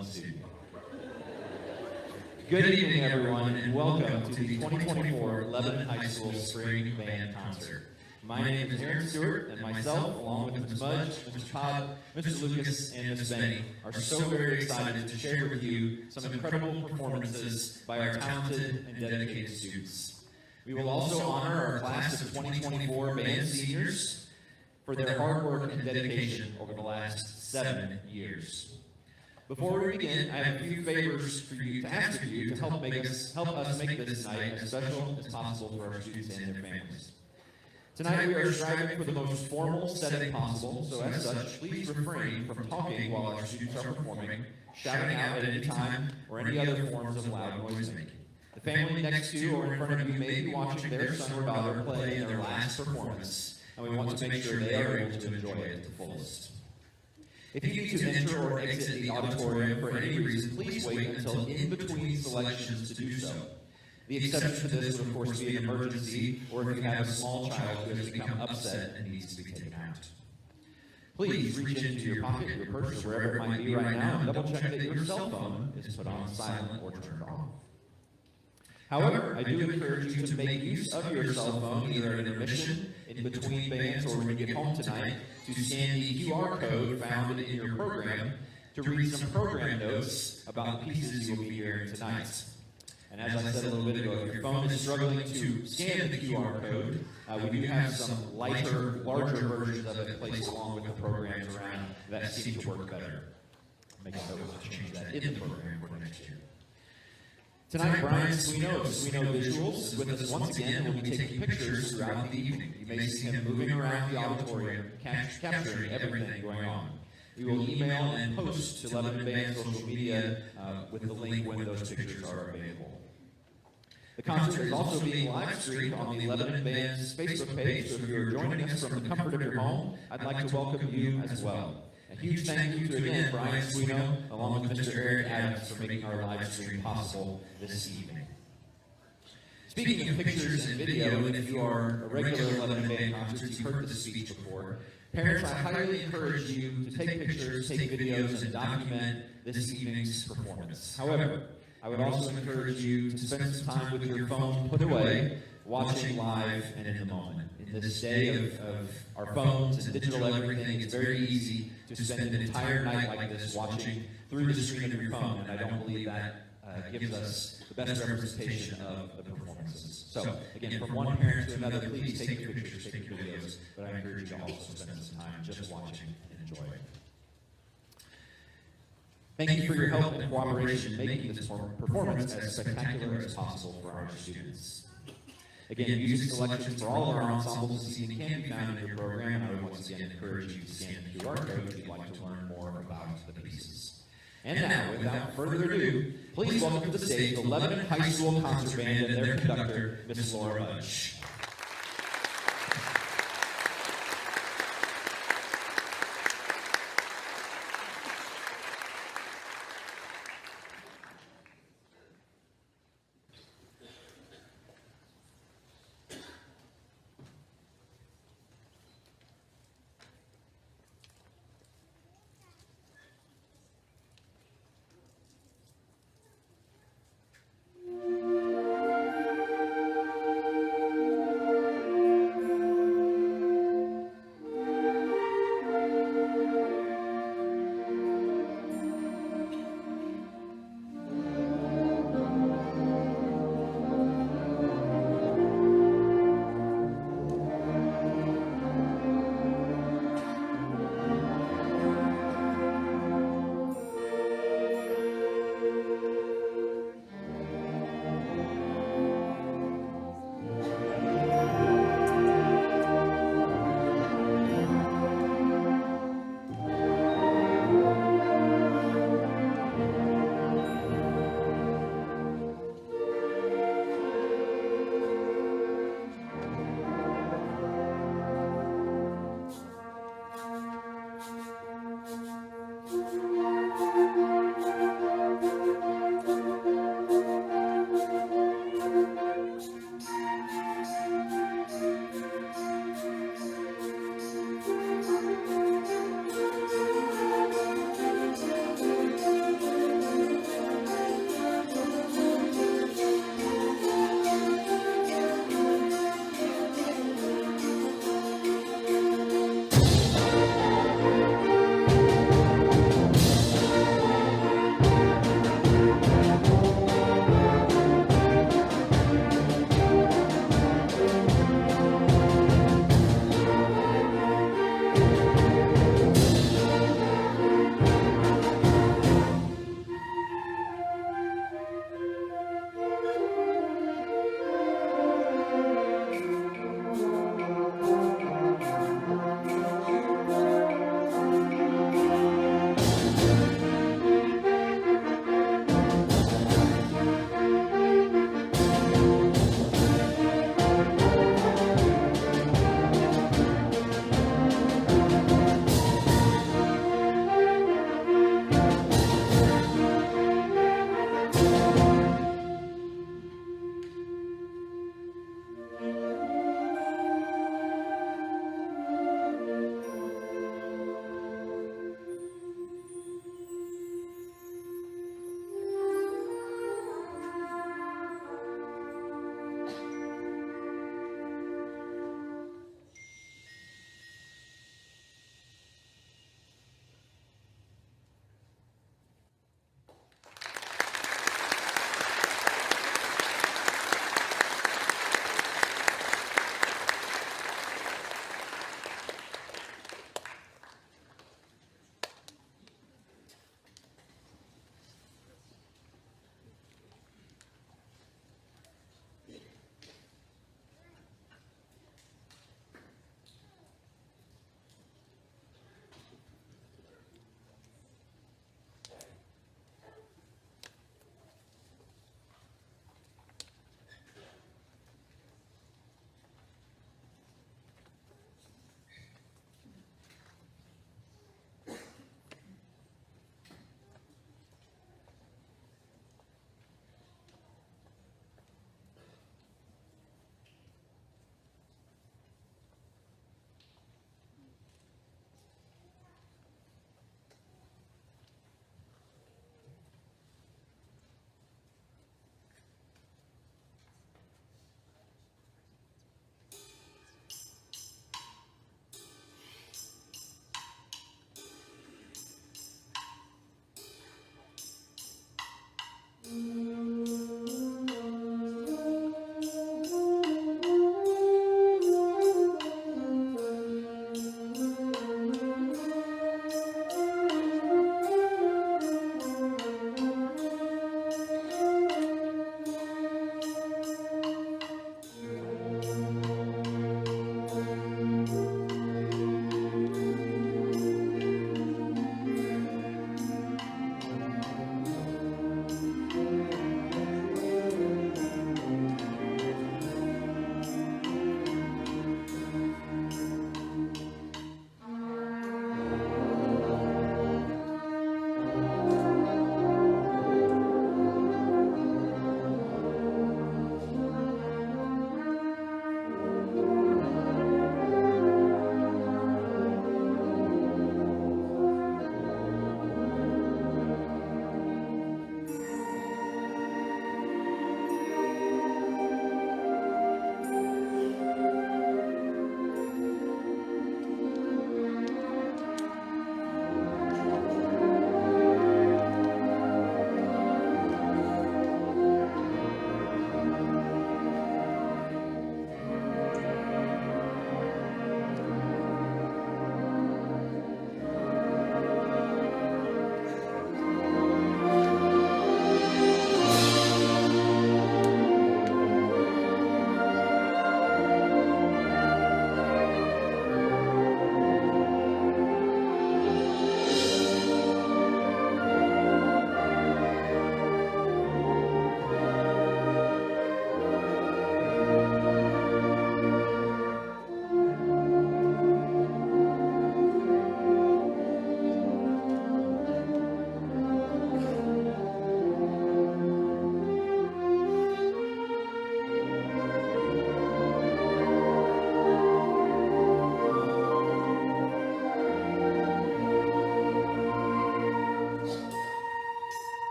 one student. Good evening, everyone, and welcome to the 2024 Lebanon High School Spring Band Concert. My name is Stewart, and myself, along with Ms. Mudge, Mr. Todd, Mr. Lucas, and Ms. Benny, are so very excited to share with you some incredible performances by our talented and dedicated students. We will also honor our class of 2024 band seniors for their hard work and dedication over the last 7 years. Before we begin, I have a few favors for you to ask of you to help us make this night as special as possible for our students and their families. Tonight we are striving for the most formal setting possible, so as such, please refrain from talking while our students are performing, shouting out at any time, or any other forms of loud noise making. The family next to you or in front of you may be watching their son or daughter play in their last performance, and we want to make sure they are able to enjoy it to the fullest. If you need to enter or exit the auditorium for any reason, please wait until in between selections to do so. The exception to this would, of course, be an emergency, or if you have a small child who has become upset and needs to be taken out. Please reach into your pocket, your purse, or wherever it might be right now, and double check that your cell phone is put on silent or turned off. However, I do encourage you to make use of your cell phone either at intermission, in between bands, or when you get home tonight, to scan the QR code found in your program to read some program notes about the pieces you will be hearing tonight. And as I said a little bit ago, if your phone is struggling to scan the QR code, we do have some lighter, larger versions of it placed along with the programs around that seem to work better. Make a note to change that in the program for next year. Tonight, Bryon Sweno of Sweno Visuals is with us once again and will be taking pictures throughout the evening. You may see him moving around the auditorium, capturing everything going on. We will email and post to Lebanon Band social media with the link when those pictures are available. The concert is also being live streamed on the Lebanon Band's Facebook page, so if you're joining us from the comfort of your home, I'd like to welcome you as well. A huge thank you to, again, Bryon Sweno, along with Mr. Eric Adams, for making our live stream possible this evening. Speaking of pictures and video, if you are a regular Lebanon Band concerts, you've heard this speech before. Parents, I highly encourage you to take pictures, take videos, and document this evening's performance. However, I would also encourage you to spend some time with your phone put away, watching live and in the moment. In this day of our phones and digital everything, it's very easy to spend an entire night like this watching through the screen of your phone, and I don't believe that gives us the best representation of the performances. So, again, from one parent to another, please take your pictures, take your videos, but I encourage you to also spend some time just watching and enjoying. Thank you for your help and cooperation in making this performance as spectacular as possible for our students. Again, music selections for all of our ensembles this evening can be found in your program, and I would once again encourage you to scan the QR code if you'd like to learn more about the pieces. And now, without further ado, please welcome to the stage the Lebanon High School Concert Band and their conductor, Ms. Laura Mudge.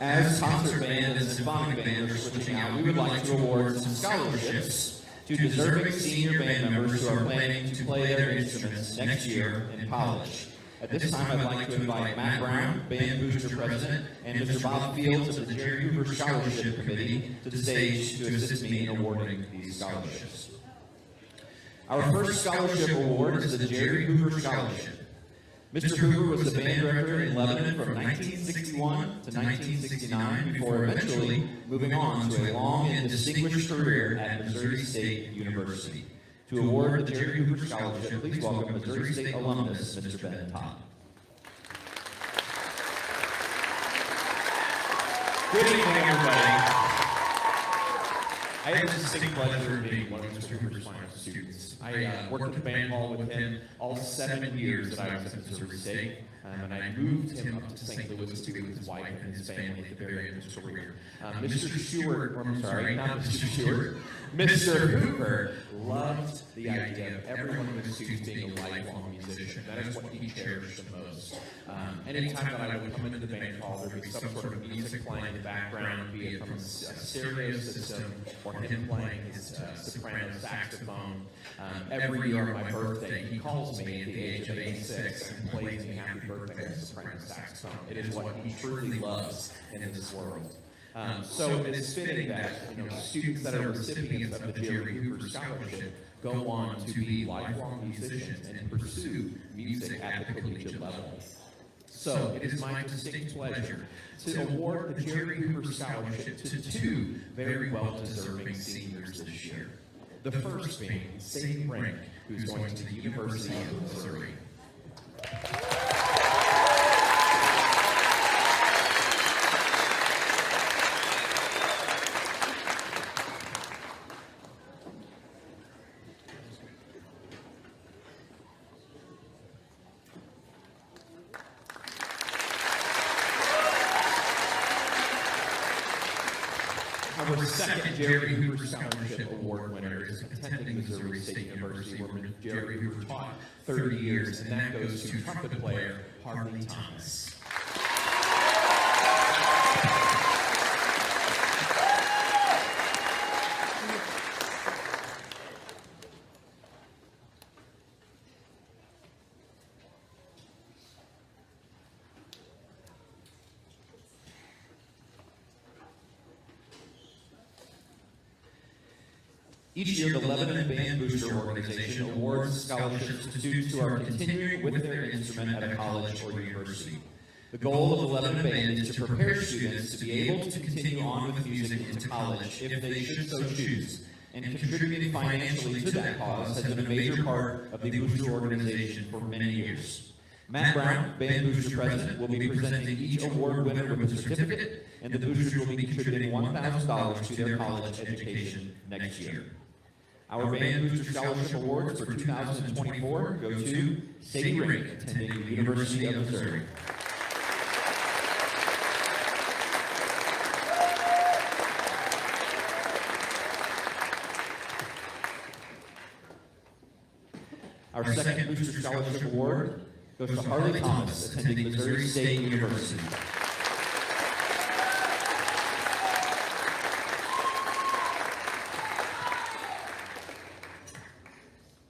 As concert band and symphonic band are switching out, we would like to award some scholarships to deserving senior band members who are planning to play their instruments next year in college. At this time, I'd like to invite Matt Bryon, Band Booster President, and Mr. Bob Fields of the Jerry Hoover Scholarship Committee to the stage to assist me in awarding these scholarships. Our first scholarship award is the Jerry Hoover Scholarship. Mr. Hoover was the band director in Lebanon from 1961 to 1969 before eventually moving on to a long and distinguished career at Missouri State University. To award the Jerry Hoover Scholarship, please welcome Missouri State alumnus, Mr. Ben Todd. Good evening, everybody. I have the distinct pleasure of being one of Mr. Hoover's finest students. I worked at the band hall with him all 7 years that I was at Missouri State, and I moved him up to St. Louis to be with his wife and his family at the very end of his career. Mr. Stewart, or I'm sorry, not Mr. Stewart, Mr. Hoover loved the idea of every one of his students being a lifelong musician. That is what he cherished the most. Anytime that I would come into the band hall, there would be some sort of music playing in the background, be it from a stereo system or him playing his soprano saxophone. Every year on my birthday, he calls me at the age of 86 and plays me happy birthday on the soprano saxophone. It is what he truly loves in this world. So it is fitting that students that are recipients of the Jerry Hoover Scholarship go on to be lifelong musicians and pursue music at the collegiate level. So it is my distinct pleasure to award the Jerry Hoover Scholarship to two very well-deserving seniors this year. The first being Sadie Rank, who's going to the University of Missouri. Our second Jerry Hoover Scholarship Award winner is attending Missouri State University, where Jerry Hoover taught 30 years, and that goes to trumpet player Harley Thomas. Each year, the Lebanon Band Booster Organization awards scholarships to students who are continuing with their instrument at a college or university. The goal of the Lebanon Band is to prepare students to be able to continue on with music into college if they should so choose, and contributing financially to that cause has been a major part of the Booster Organization for many years. Matt Bryon, Band Booster President, will be presenting each award winner with a certificate, and the boosters will be contributing $1,000 to their college education next year. Our Band Booster Scholarship Awards for 2024 go to Sadie Rank, attending the University of Missouri. Our second Booster Scholarship Award goes to Harley Thomas, attending Missouri State University.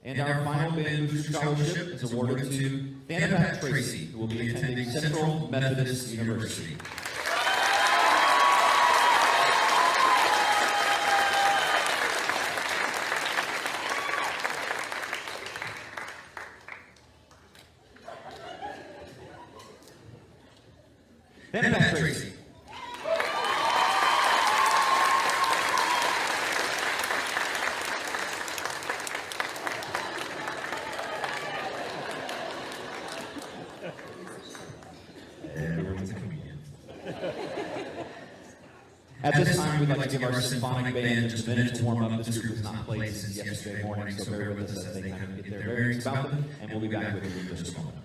And our final Band Booster Scholarship is awarded to Thanapat Tracy, who will be attending Central Methodist University. Thanapat Tracy. At this time, we'd like to give our symphonic band just a minute to warm up. This group has not played since yesterday morning, so bear with us as they kind of get their bearings about them, and we'll be back with you in just a moment.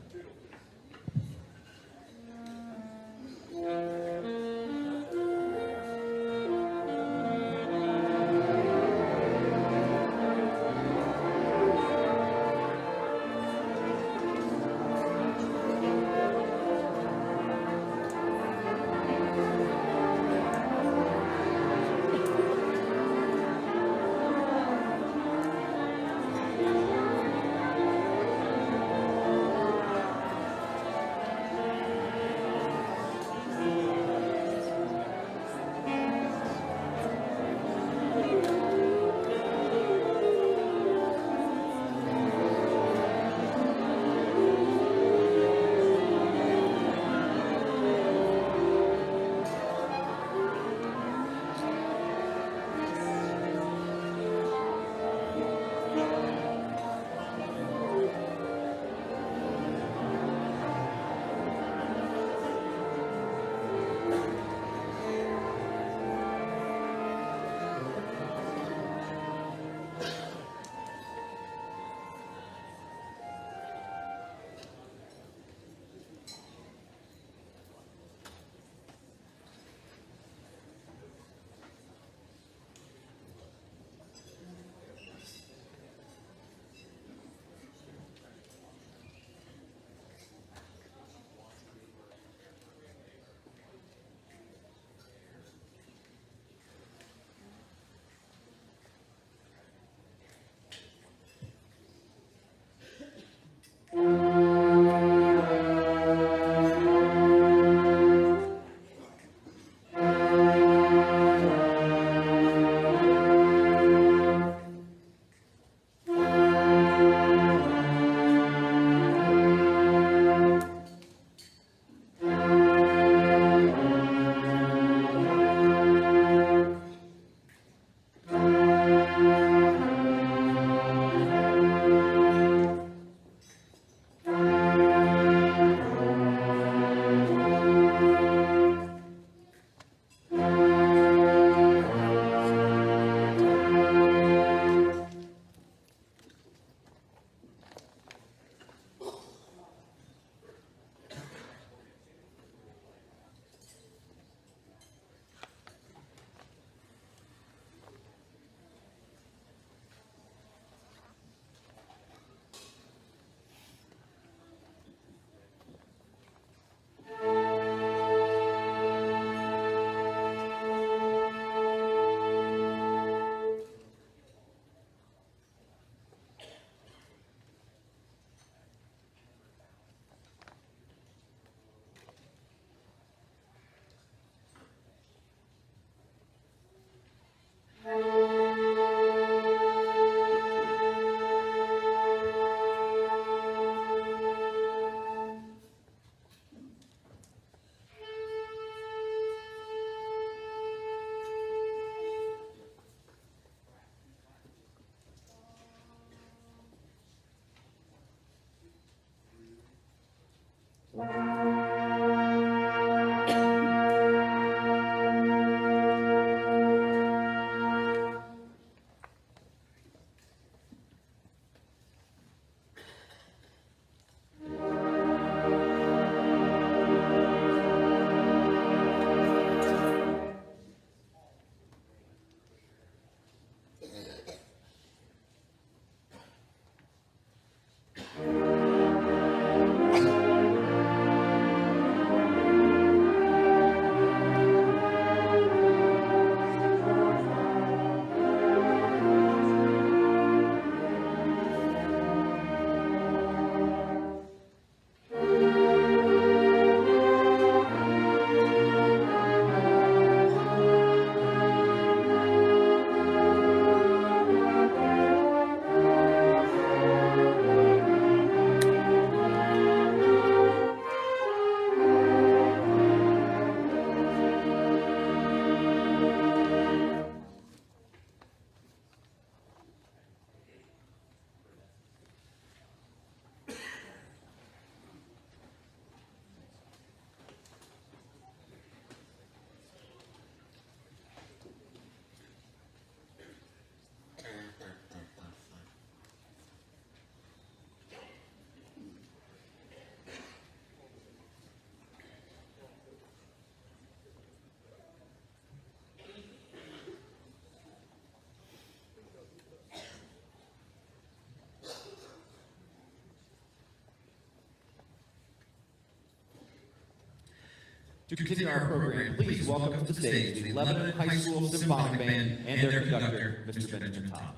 To continue our program, please welcome to the stage the Lebanon High School Symphonic Band and their conductor, Mr. Benjamin Tom.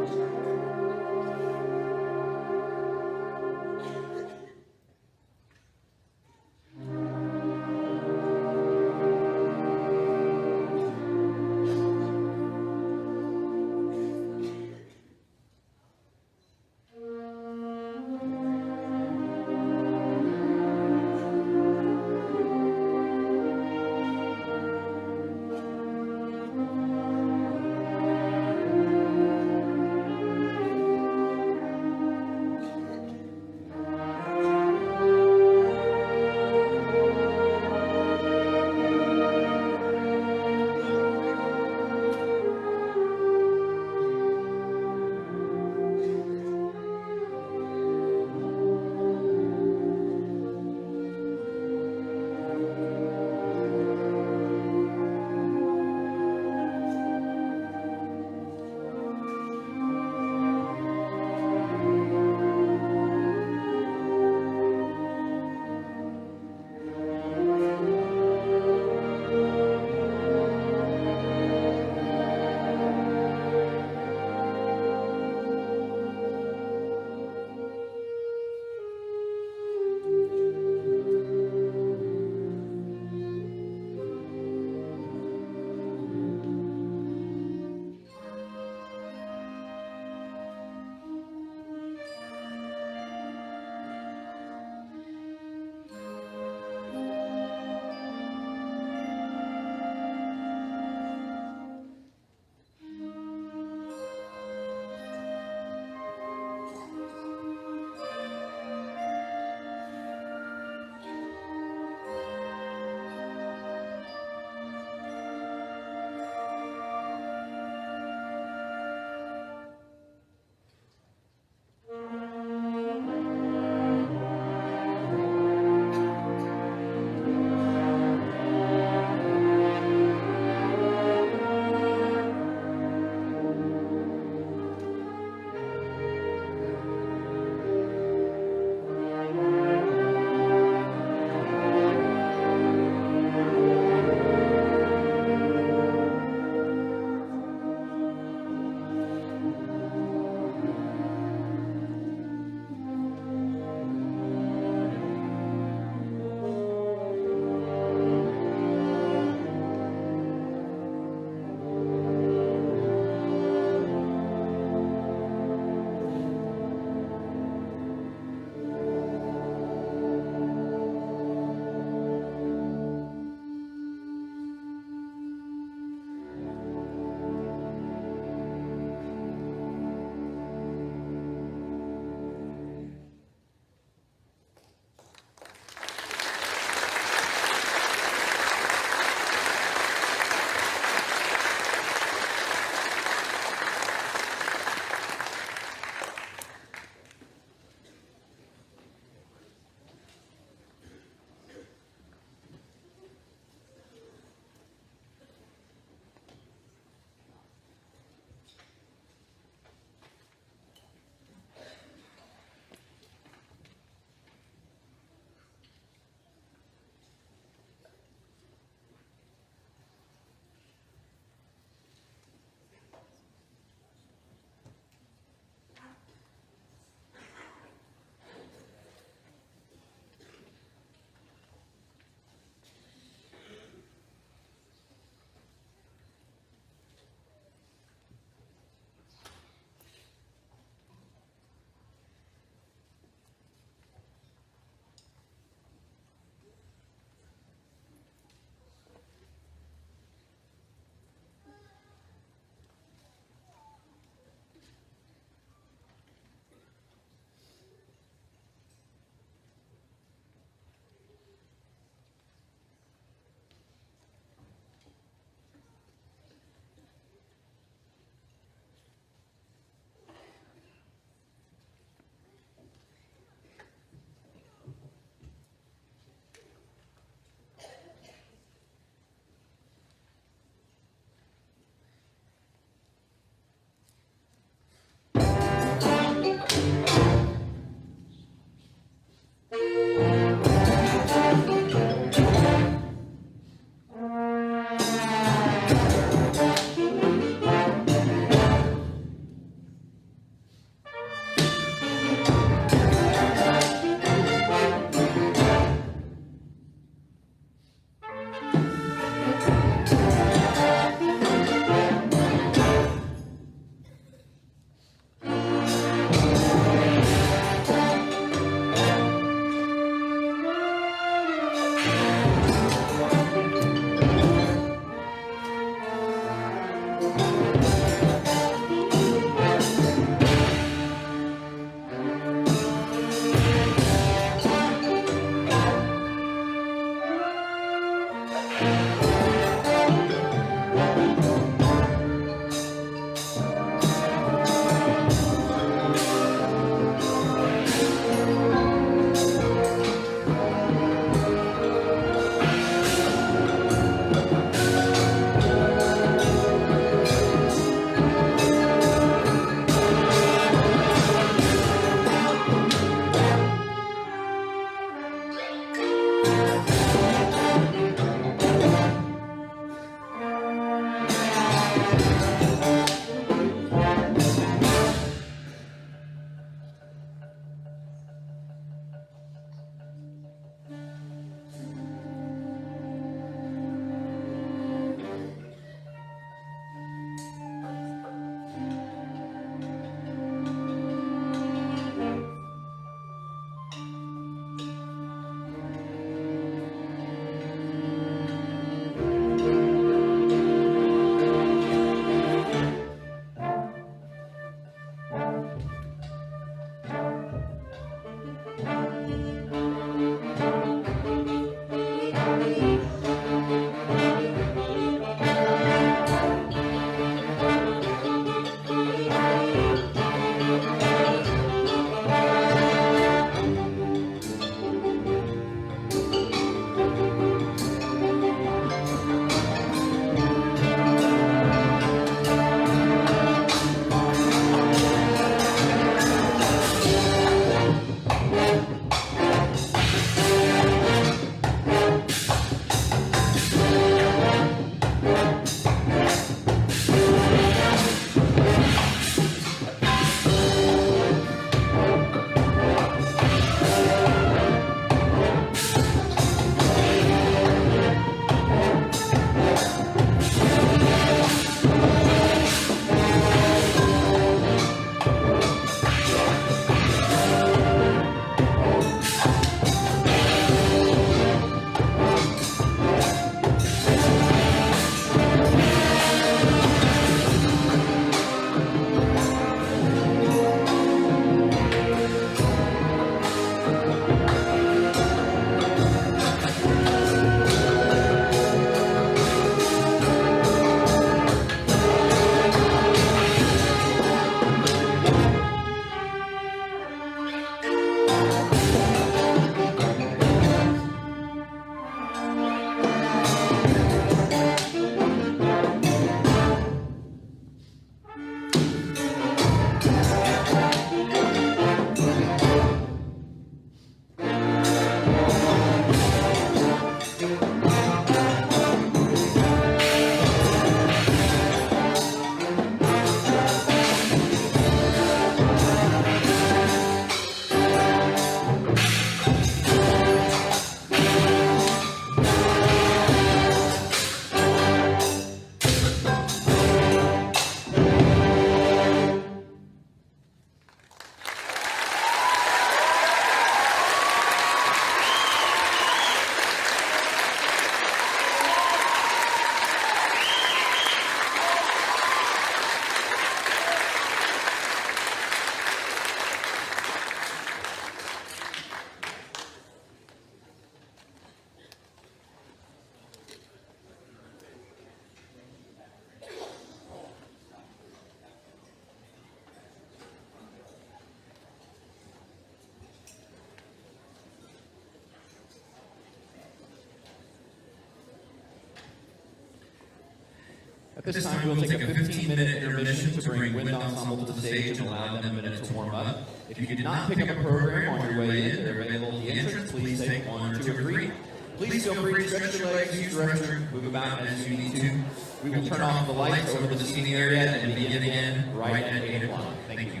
At this time, we'll take a 15-minute intermission to bring Wind Ensemble to the stage and allow them a minute to warm up. If you did not pick up a program on your way in, they're available at the entrance. Please take 1, 2, or 3. Please feel free to stretch your legs, use the restroom, move about as you need to. We will turn off the lights over the seating area and begin again right at 8 o'clock. Thank you.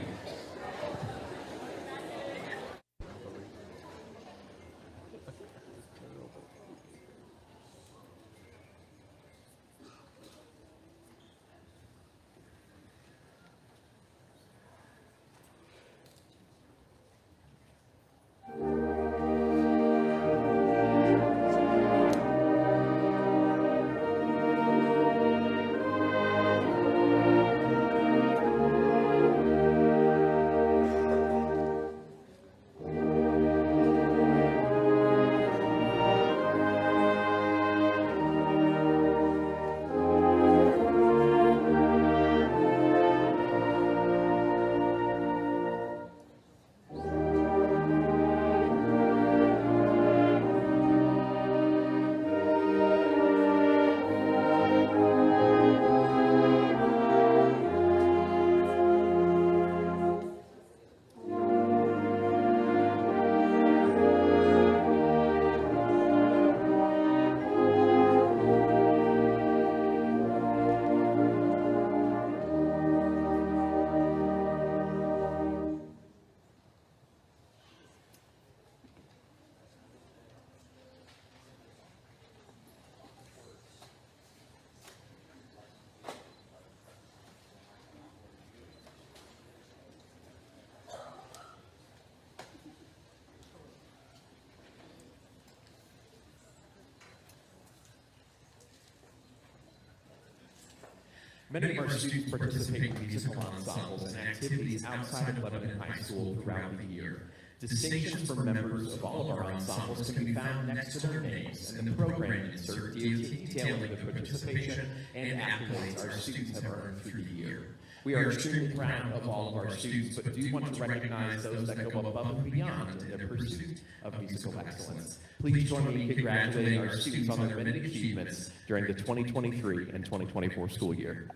Many of our students participate in musical ensembles and activities outside of Lebanon High School throughout the year. Distinctions for members of all of our ensembles can be found next to their names, and the program insert detailing the participation and accolades our students have earned through the year. We are extremely proud of all of our students, but do want to recognize those that go above and beyond in their pursuit of musical excellence. Please join me in congratulating our students on their many achievements during the 2023 and 2024 school year.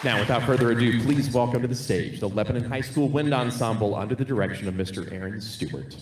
Now, without further ado, please welcome to the stage the Lebanon High School Wind Ensemble under the direction of Mr. Aaron Stewart.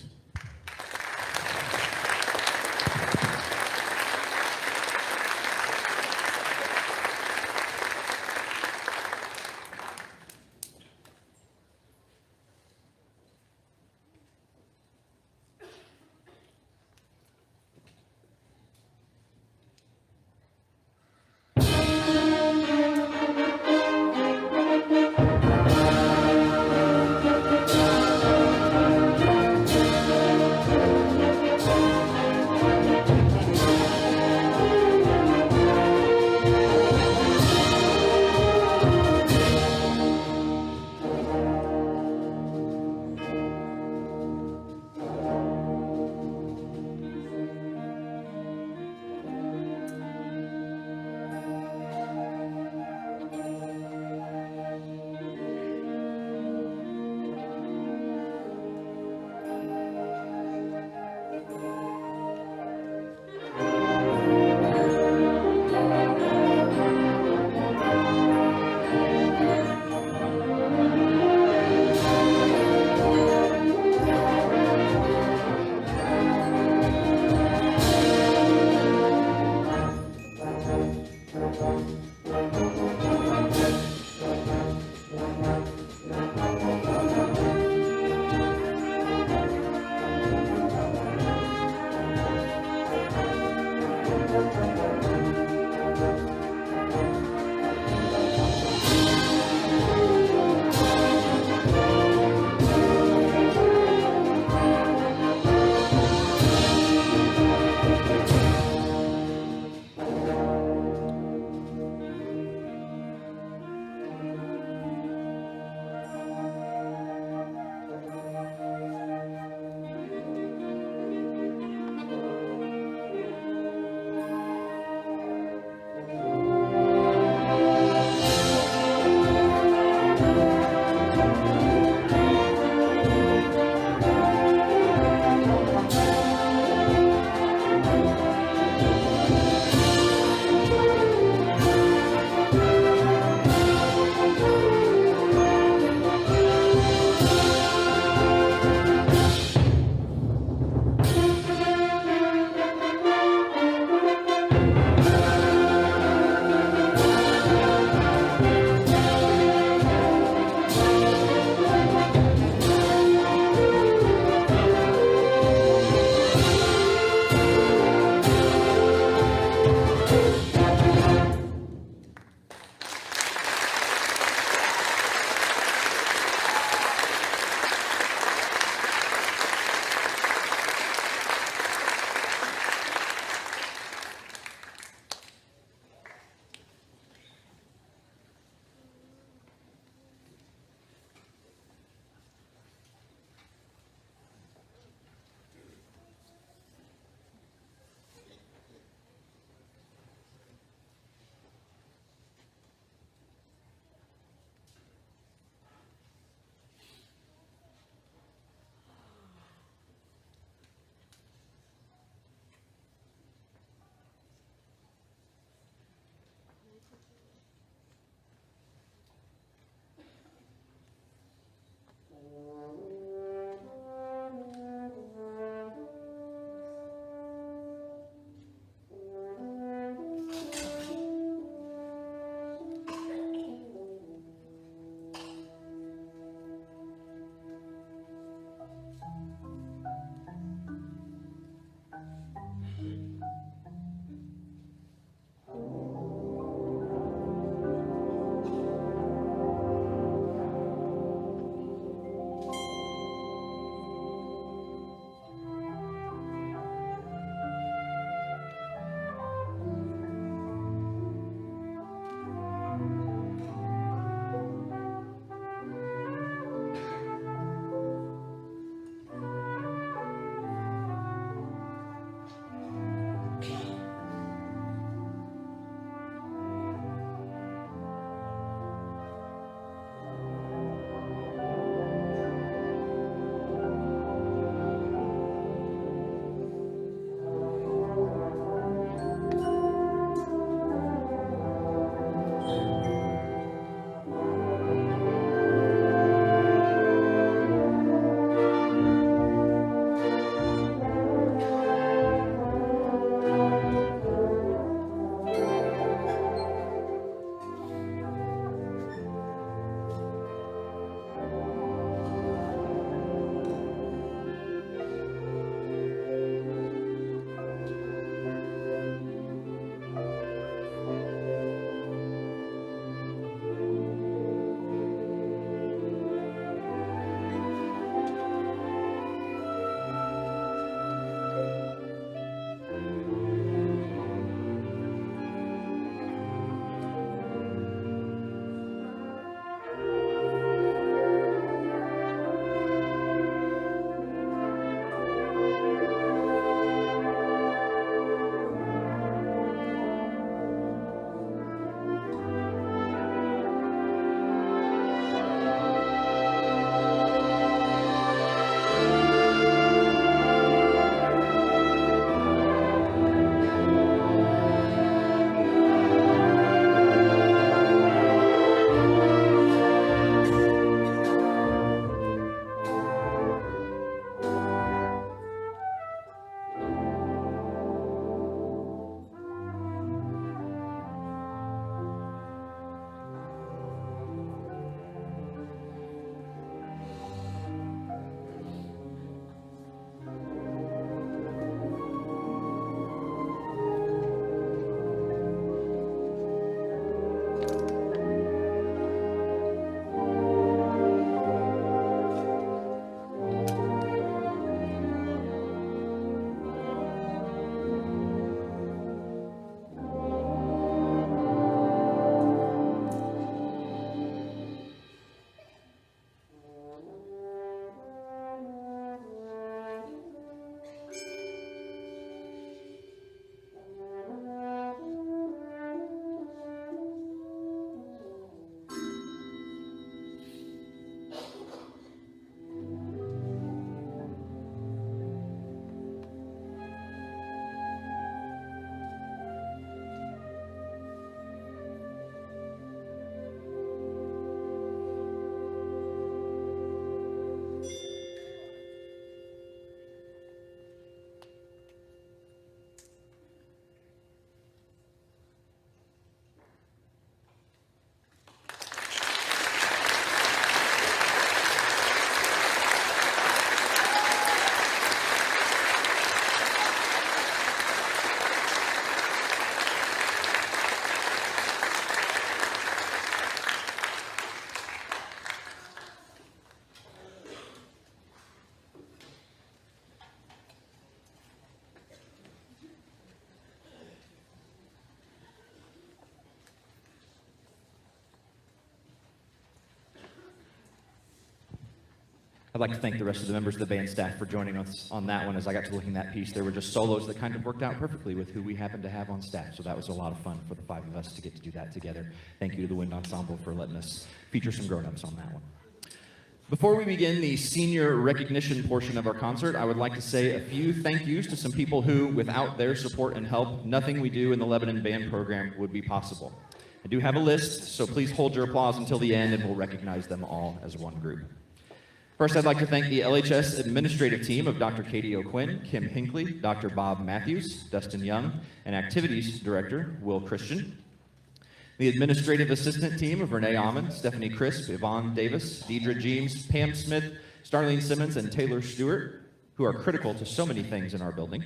I'd like to thank the rest of the members of the band staff for joining us on that one. As I got to looking at that piece, there were just solos that kind of worked out perfectly with who we happened to have on staff. So that was a lot of fun for the 5 of us to get to do that together. Thank you to the Wind Ensemble for letting us feature some grown-ups on that one. Before we begin the senior recognition portion of our concert, I would like to say a few thank yous to some people who, without their support and help, nothing we do in the Lebanon Band program would be possible. I do have a list, so please hold your applause until the end and we'll recognize them all as one group. First, I'd like to thank the LHS administrative team of Dr. Katie O'Quinn, Kim Hinckley, Dr. Bob Matthews, Dustin Young, and Activities Director Will Christian. The administrative assistant team of Renee Almond, Stephanie Crisp, Yvonne Davis, Deidre Jeems, Pam Smith, Starlene Simmons, and Taylor Stewart, who are critical to so many things in our building.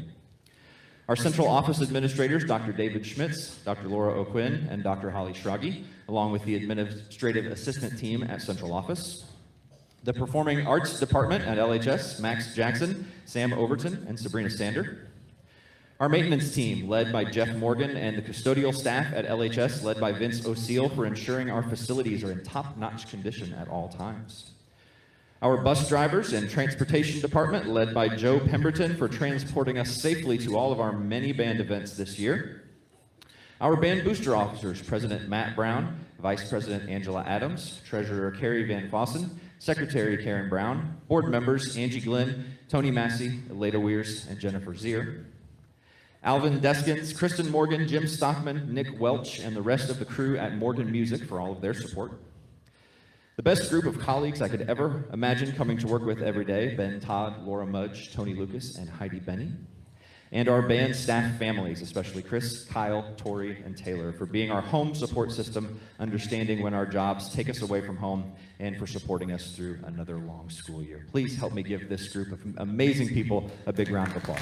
Our central office administrators, Dr. David Schmitz, Dr. Laura O'Quinn, and Dr. Holly Schrage, along with the administrative assistant team at central office. The Performing Arts Department at LHS, Max Jackson, Sam Overton, and Sabrina Sander. Our maintenance team, led by Jeff Morgan, and the custodial staff at LHS, led by Vince O'Seal, for ensuring our facilities are in top-notch condition at all times. Our bus drivers and transportation department, led by Joe Pemberton, for transporting us safely to all of our many band events this year. Our band booster officers, President Matt Brown, Vice President Angela Adams, Treasurer Carrie Van Fossen, Secretary Karen Brown, board members Angie Glenn, Tony Massey, Leda Weirs, and Jennifer Zier. Alvin Deskins, Kristen Morgan, Jim Stockman, Nick Welch, and the rest of the crew at Morgan Music for all of their support. The best group of colleagues I could ever imagine coming to work with every day, Ben Todd, Laura Mudge, Tony Lucas, and Heidi Benny. And our band staff families, especially Chris, Kyle, Tori, and Taylor, for being our home support system, understanding when our jobs take us away from home, and for supporting us through another long school year. Please help me give this group of amazing people a big round of applause.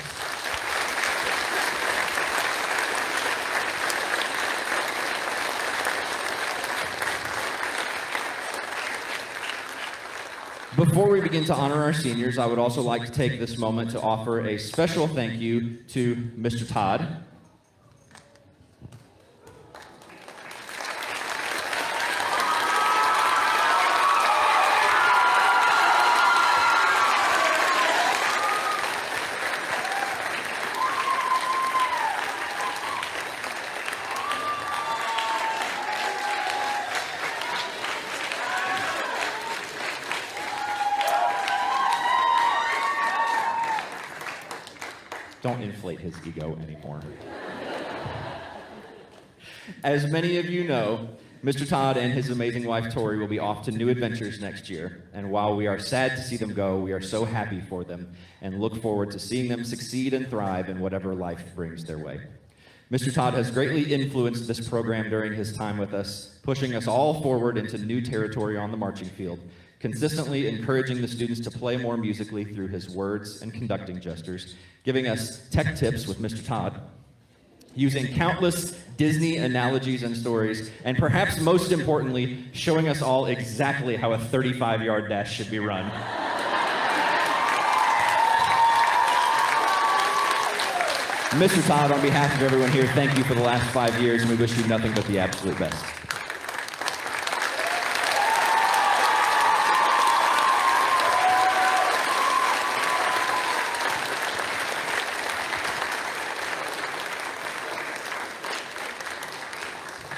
Before we begin to honor our seniors, I would also like to take this moment to offer a special thank you to Mr. Todd. Don't inflate his ego anymore. As many of you know, Mr. Todd and his amazing wife Tori will be off to new adventures next year, and while we are sad to see them go, we are so happy for them and look forward to seeing them succeed and thrive in whatever life brings their way. Mr. Todd has greatly influenced this program during his time with us, pushing us all forward into new territory on the marching field, consistently encouraging the students to play more musically through his words and conducting gestures, giving us tech tips with Mr. Todd, using countless Disney analogies and stories, and perhaps most importantly, showing us all exactly how a 35-yard dash should be run. Mr. Todd, on behalf of everyone here, thank you for the last 5 years, and we wish you nothing but the absolute best.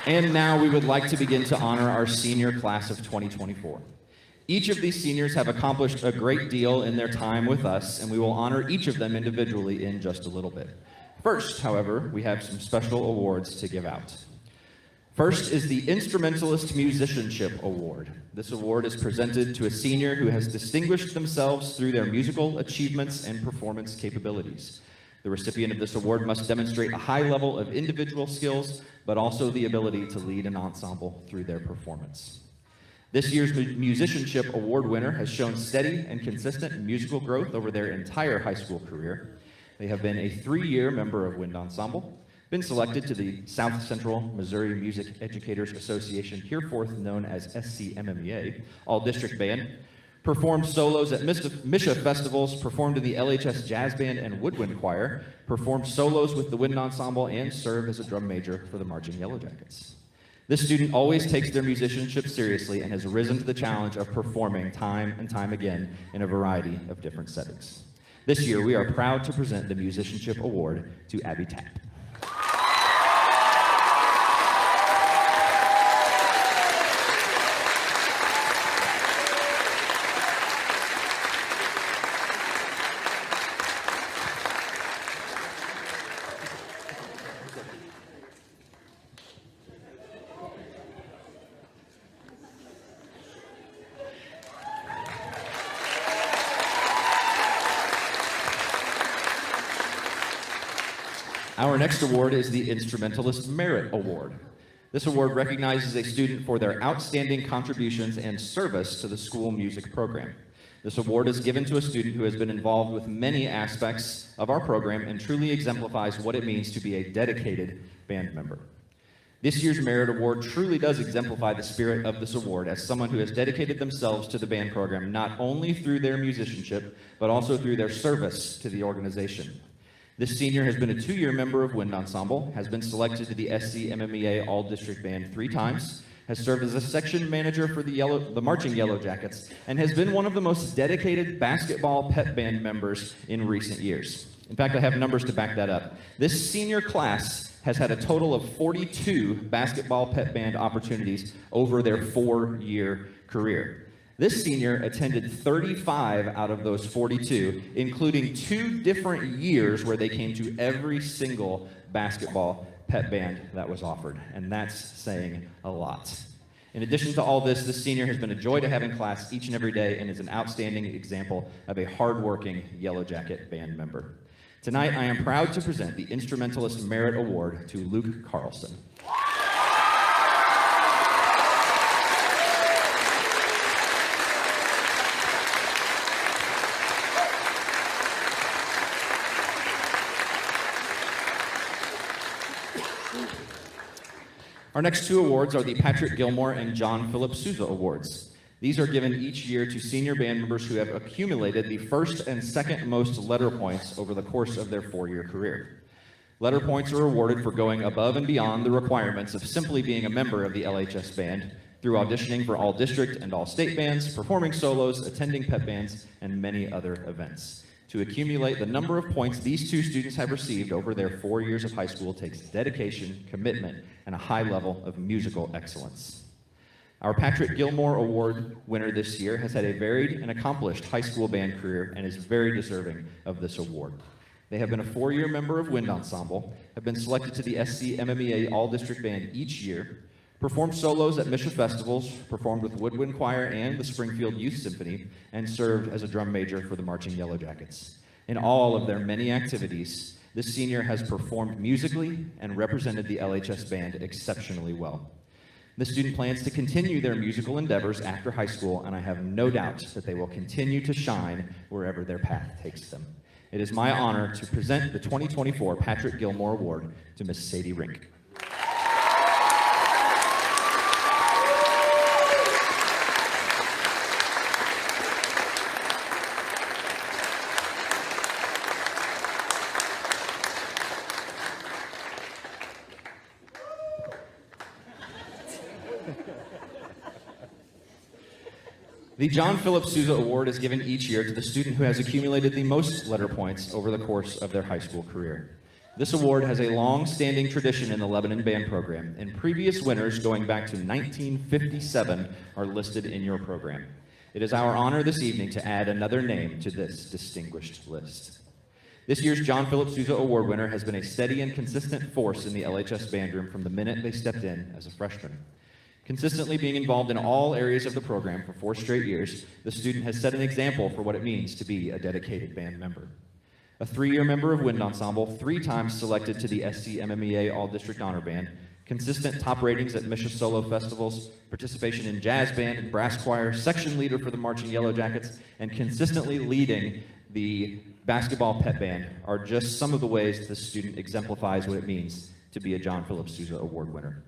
And now we would like to begin to honor our senior class of 2024. Each of these seniors have accomplished a great deal in their time with us, and we will honor each of them individually in just a little bit. First, however, we have some special awards to give out. First is the Instrumentalist Musicianship Award. This award is presented to a senior who has distinguished themselves through their musical achievements and performance capabilities. The recipient of this award must demonstrate a high level of individual skills, but also the ability to lead an ensemble through their performance. This year's Musicianship Award winner has shown steady and consistent musical growth over their entire high school career. They have been a 3-year member of Wind Ensemble, been selected to the South Central Missouri Music Educators Association, hereforth known as SCMMEA, all-district band, performed solos at Misha festivals, performed in the LHS Jazz Band and Woodwind Choir, performed solos with the Wind Ensemble, and served as a drum major for the Marching Yellow Jackets. This student always takes their musicianship seriously and has risen to the challenge of performing time and time again in a variety of different settings. This year, we are proud to present the Musicianship Award to Abby Tapp. Our next award is the Instrumentalist Merit Award. This award recognizes a student for their outstanding contributions and service to the school music program. This award is given to a student who has been involved with many aspects of our program and truly exemplifies what it means to be a dedicated band member. This year's Merit Award truly does exemplify the spirit of this award as someone who has dedicated themselves to the band program not only through their musicianship, but also through their service to the organization. This senior has been a 2-year member of Wind Ensemble, has been selected to the SCMMEA All-District Band 3 times, has served as a section manager for the Marching Yellow Jackets, and has been one of the most dedicated basketball pep band members in recent years. In fact, I have numbers to back that up. This senior class has had a total of 42 basketball pep band opportunities over their 4-year career. This senior attended 35 out of those 42, including 2 different years where they came to every single basketball pep band that was offered, and that's saying a lot. In addition to all this, this senior has been a joy to have in class each and every day and is an outstanding example of a hardworking Yellow Jacket band member. Tonight, I am proud to present the Instrumentalist Merit Award to Luke Carlson. Our next 2 awards are the Patrick Gilmore and John Philip Sousa Awards. These are given each year to senior band members who have accumulated the first and second most letter points over the course of their 4-year career. Letter points are awarded for going above and beyond the requirements of simply being a member of the LHS Band through auditioning for all district and all state bands, performing solos, attending pep bands, and many other events. To accumulate the number of points these 2 students have received over their 4 years of high school takes dedication, commitment, and a high level of musical excellence. Our Patrick Gilmore Award winner this year has had a varied and accomplished high school band career and is very deserving of this award. They have been a 4-year member of Wind Ensemble, have been selected to the SCMMEA All-District Band each year, performed solos at Misha festivals, performed with Woodwind Choir and the Springfield Youth Symphony, and served as a drum major for the Marching Yellow Jackets. In all of their many activities, this senior has performed musically and represented the LHS Band exceptionally well. The student plans to continue their musical endeavors after high school, and I have no doubt that they will continue to shine wherever their path takes them. It is my honor to present the 2024 Patrick Gilmore Award to Miss Sadie Rink. The John Philip Sousa Award is given each year to the student who has accumulated the most letter points over the course of their high school career. This award has a long-standing tradition in the Lebanon band program, and previous winners going back to 1957 are listed in your program. It is our honor this evening to add another name to this distinguished list. This year's John Philip Sousa Award winner has been a steady and consistent force in the LHS band room from the minute they stepped in as a freshman. Consistently being involved in all areas of the program for 4 straight years, the student has set an example for what it means to be a dedicated band member. A 3-year member of Wind Ensemble, 3 times selected to the SCMMEA All-District Honor Band, consistent top ratings at Misha Solo Festivals, participation in jazz band and brass choir, section leader for the Marching Yellow Jackets, and consistently leading the basketball pep band are just some of the ways this student exemplifies what it means to be a John Philip Sousa Award winner.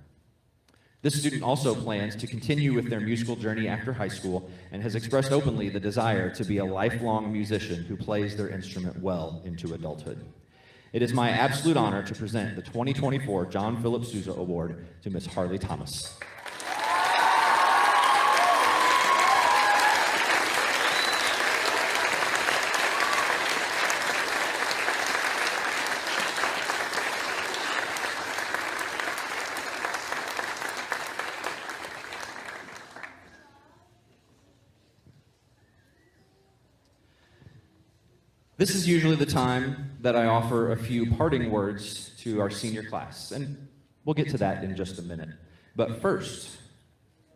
This student also plans to continue with their musical journey after high school and has expressed openly the desire to be a lifelong musician who plays their instrument well into adulthood. it is my absolute honor to present the 2024 John Philip Sousa Award to Miss Harley Thomas. This is usually the time that I offer a few parting words to our senior class, and we'll get to that in just a minute. But first,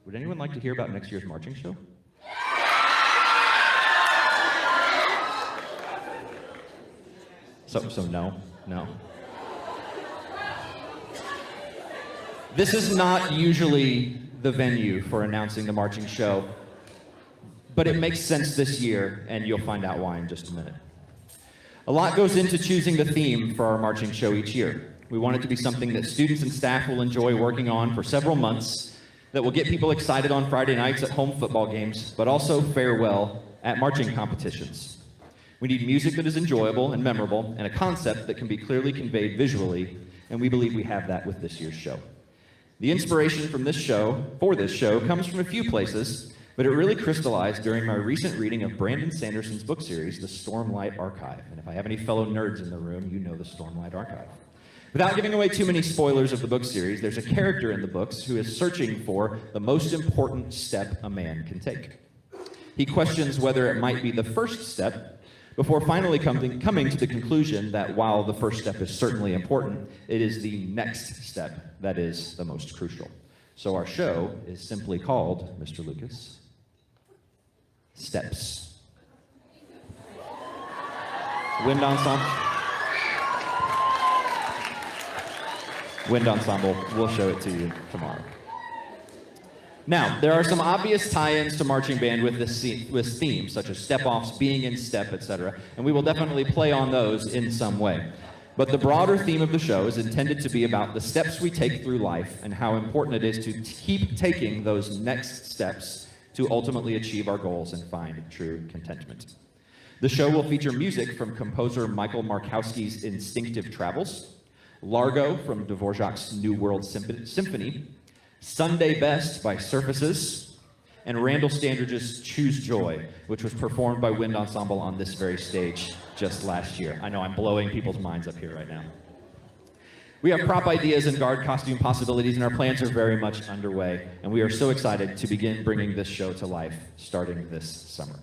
would anyone like to hear about next year's marching show? So no. This is not usually the venue for announcing the marching show, but it makes sense this year, and you'll find out why in just a minute. A lot goes into choosing the theme for our marching show each year. We want it to be something that students and staff will enjoy working on for several months, that will get people excited on Friday nights at home football games, but also fare well at marching competitions. We need music that is enjoyable and memorable, and a concept that can be clearly conveyed visually, and we believe we have that with this year's show. The inspiration for this show, comes from a few places, but it really crystallized during my recent reading of Brandon Sanderson's book series, The Stormlight Archive. And if I have any fellow nerds in the room, you know the Stormlight Archive. Without giving away too many spoilers of the book series, there's a character in the books who is searching for the most important step a man can take. He questions whether it might be the first step, before finally coming to the conclusion that while the first step is certainly important, it is the next step that is the most crucial. So our show is simply called, Mr. Lucas, Steps. Wind Ensemble, we'll show it to you tomorrow. Now, there are some obvious tie-ins to marching band with this theme, such as step-offs, being in step, etc., and we will definitely play on those in some way. But the broader theme of the show is intended to be about the steps we take through life and how important it is to keep taking those next steps to ultimately achieve our goals and find true contentment. The show will feature music from composer Michael Markowski's Instinctive Travels, Largo from Dvorak's New World Symphony, Sunday Best by Surfaces, and Randall Standridge's Choose Joy, which was performed by Wind Ensemble on this very stage just last year. I know I'm blowing people's minds up here right now. We have prop ideas and guard costume possibilities, and our plans are very much underway, and we are so excited to begin bringing this show to life starting this summer.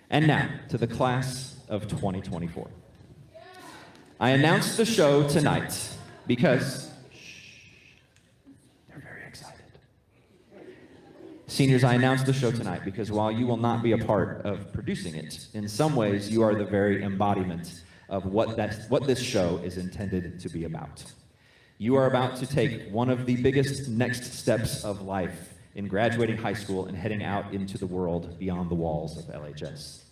And now, to the class of 2024. I announced the show tonight because they're very excited. Seniors, I announced the show tonight because while you will not be a part of producing it, in some ways you are the very embodiment of what this show is intended to be about. You are about to take one of the biggest next steps of life in graduating high school and heading out into the world beyond the walls of LHS.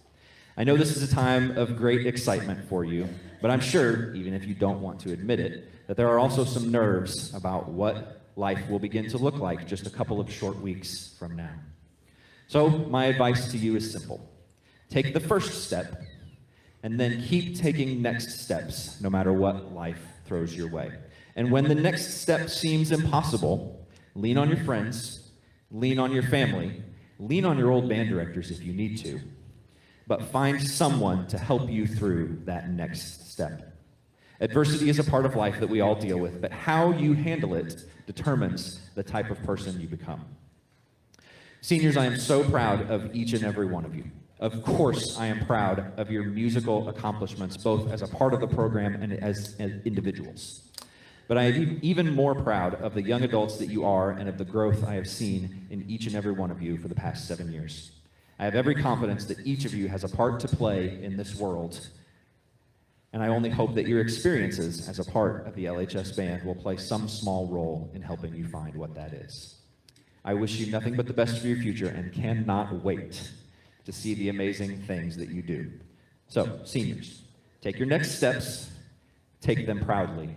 I know this is a time of great excitement for you, but I'm sure, even if you don't want to admit it, that there are also some nerves about what life will begin to look like just a couple of short weeks from now. So my advice to you is simple. Take the first step, and then keep taking next steps, no matter what life throws your way. And when the next step seems impossible, lean on your friends, lean on your family, lean on your old band directors if you need to, but find someone to help you through that next step. Adversity is a part of life that we all deal with, but how you handle it determines the type of person you become. Seniors, I am so proud of each and every one of you. Of course, I am proud of your musical accomplishments, both as a part of the program and as individuals. But I am even more proud of the young adults that you are and of the growth I have seen in each and every one of you for the past 7 years. I have every confidence that each of you has a part to play in this world, and I only hope that your experiences as a part of the LHS Band will play some small role in helping you find what that is. I wish you nothing but the best for your future and cannot wait to see the amazing things that you do. So, seniors, take your next steps, take them proudly.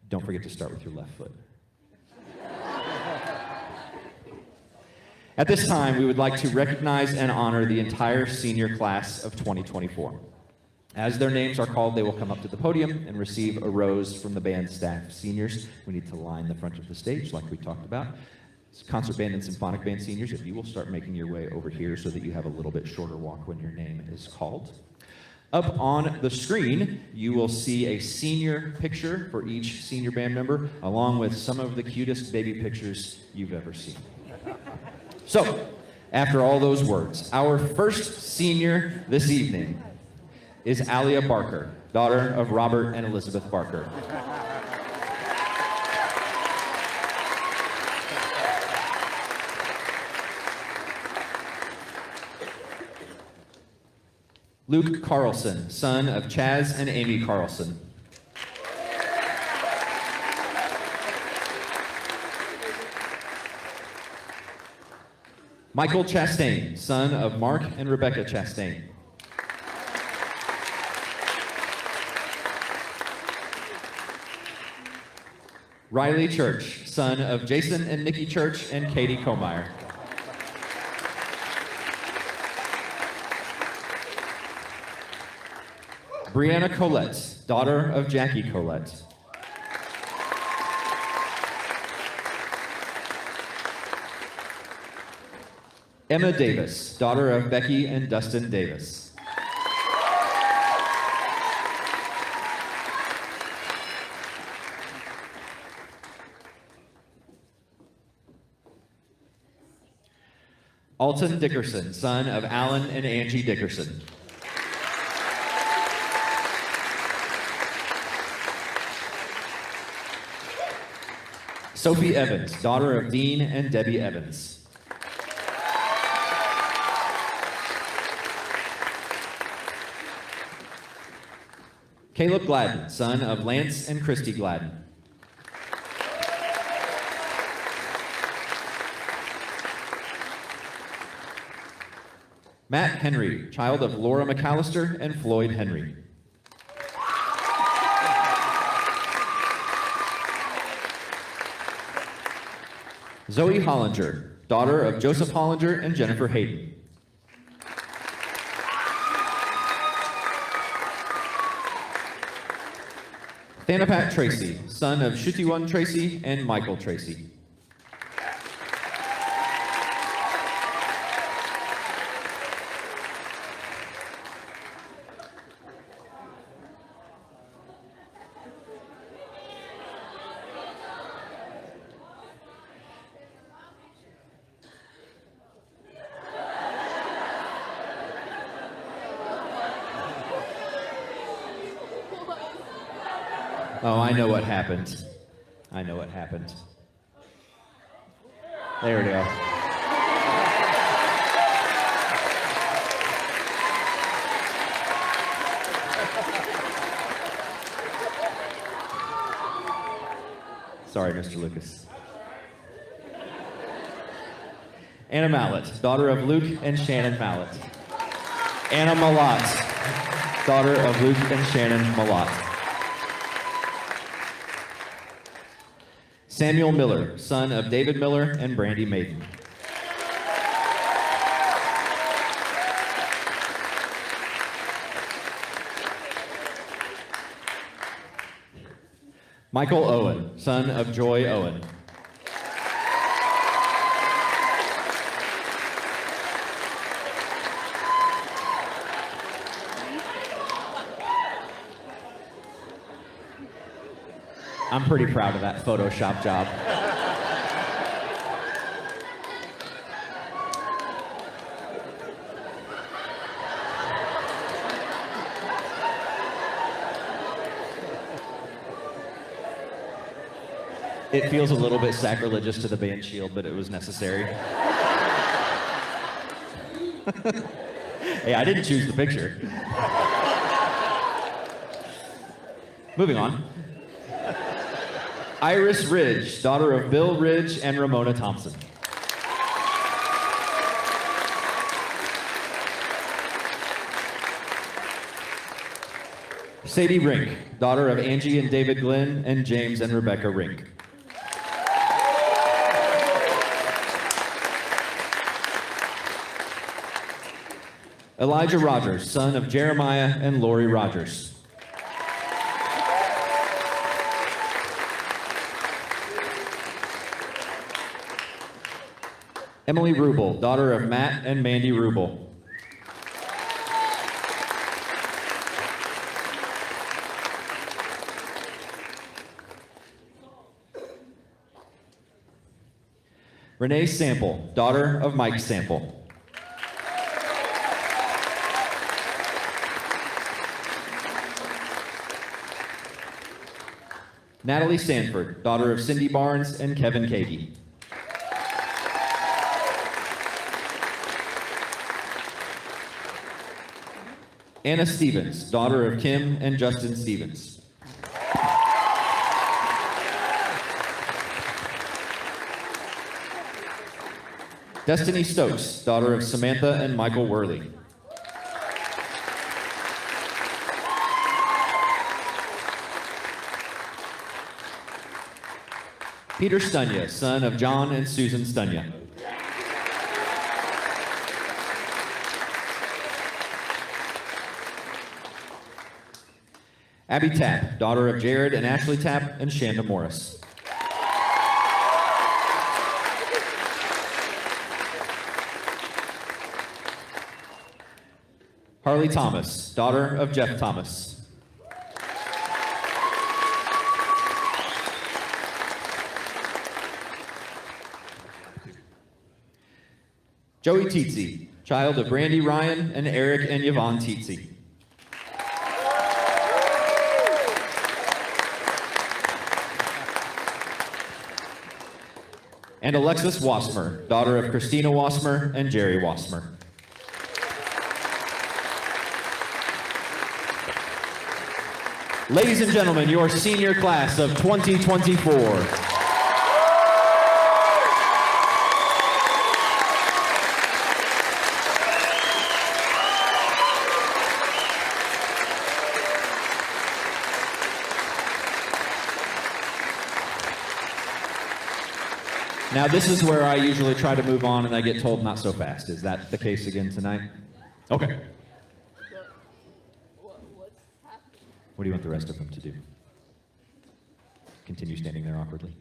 Don't forget to start with your left foot. At this time, we would like to recognize and honor the entire senior class of 2024. As their names are called, they will come up to the podium and receive a rose from the band staff. Seniors, we need to line the front of the stage like we talked about. Concert band and symphonic band seniors, if you will start making your way over here so that you have a little bit shorter walk when your name is called. Up on the screen, you will see a senior picture for each senior band member, along with some of the cutest baby pictures you've ever seen. So, after all those words, our first senior this evening is Alia Barker, daughter of Robert and Elizabeth Barker. Luke Carlson, son of Chaz and Amy Carlson. Michael Chastain, son of Mark and Rebecca Chastain. Riley Church, son of Jason and Nikki Church and Katie Komeyer. Brianna Collette, daughter of Jackie Collette. Emma Davis, daughter of Becky and Dustin Davis. Alton Dickerson, son of Alan and Angie Dickerson. Sophie Evans, daughter of Dean and Debbie Evans. Caleb Gladden, son of Lance and Christy Gladden. Matt Henry, child of Laura McAllister and Floyd Henry. Zoe Hollinger, daughter of Joseph Hollinger and Jennifer Hayden. Thanapat Tracy, son of Shutiwan Tracy and Michael Tracy. Oh, I know what happened. I know what happened. There we go. Sorry, Mr. Lucas. Anna Mallett, daughter of Luke and Shannon Mallett. Anna Malott, daughter of Luke and Shannon Malott. Samuel Miller, son of David Miller and Brandy Maiden. Michael Owen, son of Joy Owen. I'm pretty proud of that Photoshop job. It feels a little bit sacrilegious to the band shield, but it was necessary. Hey, I didn't choose the picture. Moving on. Iris Ridge, daughter of Bill Ridge and Ramona Thompson. Sadie Rink, daughter of Angie and David Glenn and James and Rebecca Rink. Elijah Rogers, son of Jeremiah and Lori Rogers. Emily Rubel, daughter of Matt and Mandy Rubel. Renee Sample, daughter of Mike Sample. Natalie Sanford, daughter of Cindy Barnes and Kevin Kagi. Anna Stevens, daughter of Kim and Justin Stevens. Destiny Stokes, daughter of Samantha and Michael Worley. Peter Stunya, son of John and Susan Stunya. Abby Tapp, daughter of Jared and Ashley Tapp and Shanda Morris. Harley Thomas, daughter of Jeff Thomas. Joey Teetsy, child of Brandy Ryan and Eric and Yvonne Teetsy. And Alexis Wasmer, daughter of Christina Wasmer and Jerry Wasmer. Ladies and gentlemen, your senior class of 2024. Now, this is where I usually try to move on and I get told not so fast. Is that the case again tonight? Okay. What do you want the rest of them to do? Continue standing there awkwardly?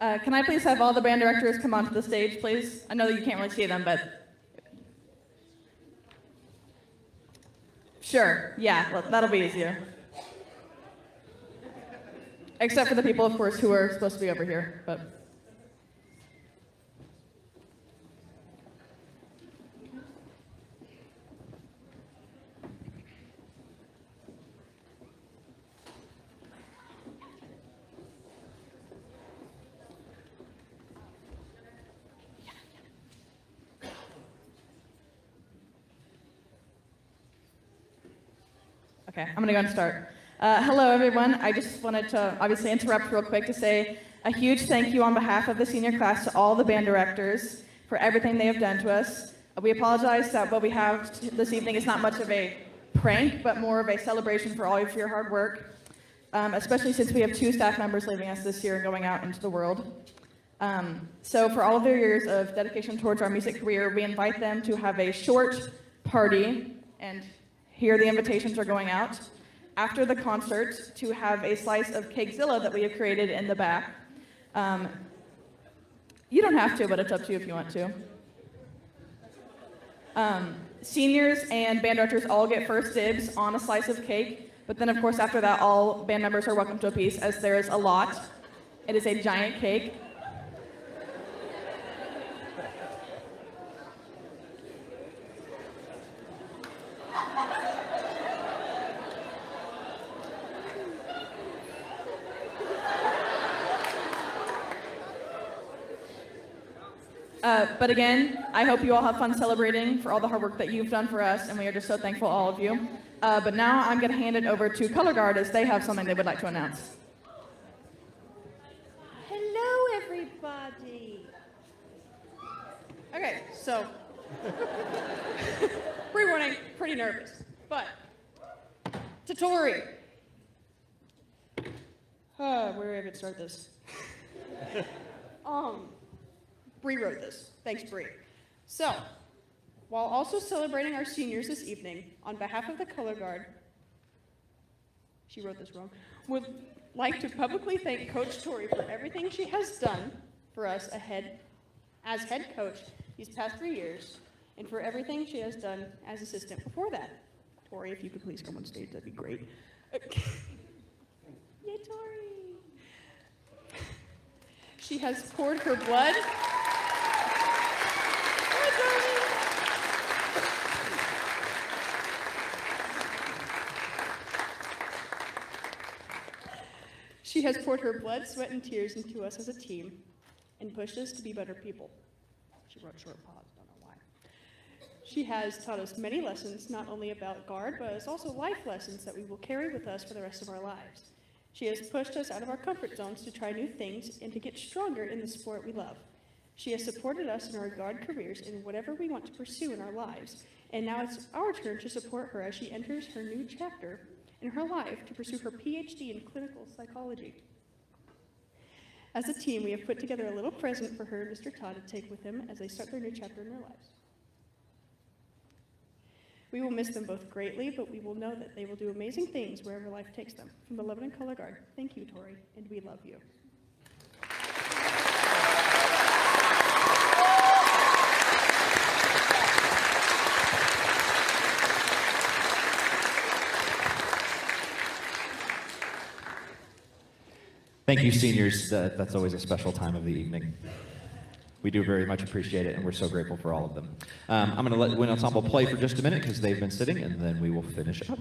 Can I please have all the band directors come onto the stage, please? I know that you can't really see them, but... Sure, yeah, well, that'll be easier. Except for the people, of course, who are supposed to be over here, but... Okay, I'm going to go and start. Hello, everyone. I just wanted to obviously interrupt real quick to say a huge thank you on behalf of the senior class to all the band directors for everything they have done to us. We apologize that what we have this evening is not much of a prank, but more of a celebration for all of your hard work, especially since we have 2 staff members leaving us this year and going out into the world. So for all of their years of dedication towards our music career, we invite them to have a short party, and here the invitations are going out, after the concert to have a slice of Cakezilla that we have created in the back. You don't have to, but it's up to you if you want to. Seniors and band directors all get first dibs on a slice of cake, but then of course after that all band members are welcome to a piece, as there is a lot. It is a giant cake. But again, I hope you all have fun celebrating for all the hard work that you've done for us, and we are just so thankful, all of you. But now I'm going to hand it over to Color Guard as they have something they would like to announce. Hello, everybody. Okay, so pre-warning, pretty nervous, but to Tori. Where do I even start this? Bree wrote this. Thanks, Bree. So, while also celebrating our seniors this evening, on behalf of the Color Guard, she wrote this wrong, would like to publicly thank Coach Tori for everything she has done for us as head coach these past 3 years, and for everything she has done as assistant before that. Tori, if you could please come on stage, that'd be great. Yay, Tori! She has poured her blood. She has poured her blood, sweat, and tears into us as a team and pushed us to be better people. She wrote short pause, don't know why. She has taught us many lessons, not only about guard, but it's also life lessons that we will carry with us for the rest of our lives. She has pushed us out of our comfort zones to try new things and to get stronger in the sport we love. She has supported us in our guard careers in whatever we want to pursue in our lives, and now it's our turn to support her as she enters her new chapter in her life to pursue her PhD in clinical psychology. As a team, we have put together a little present for her and Mr. Todd to take with him as they start their new chapter in their lives. We will miss them both greatly, but we will know that they will do amazing things wherever life takes them. From the Lebanon Color Guard, thank you, Tori, and we love you. Thank you, seniors. That's always a special time of the evening. We do very much appreciate it, and we're so grateful for all of them. I'm going to let Wind Ensemble play for just a minute because they've been sitting, and then we will finish up.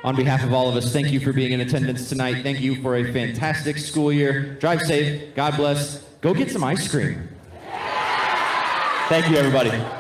On behalf of all of us, thank you for being in attendance tonight. Thank you for a fantastic school year. Drive safe. God bless. Go get some ice cream. Thank you, everybody.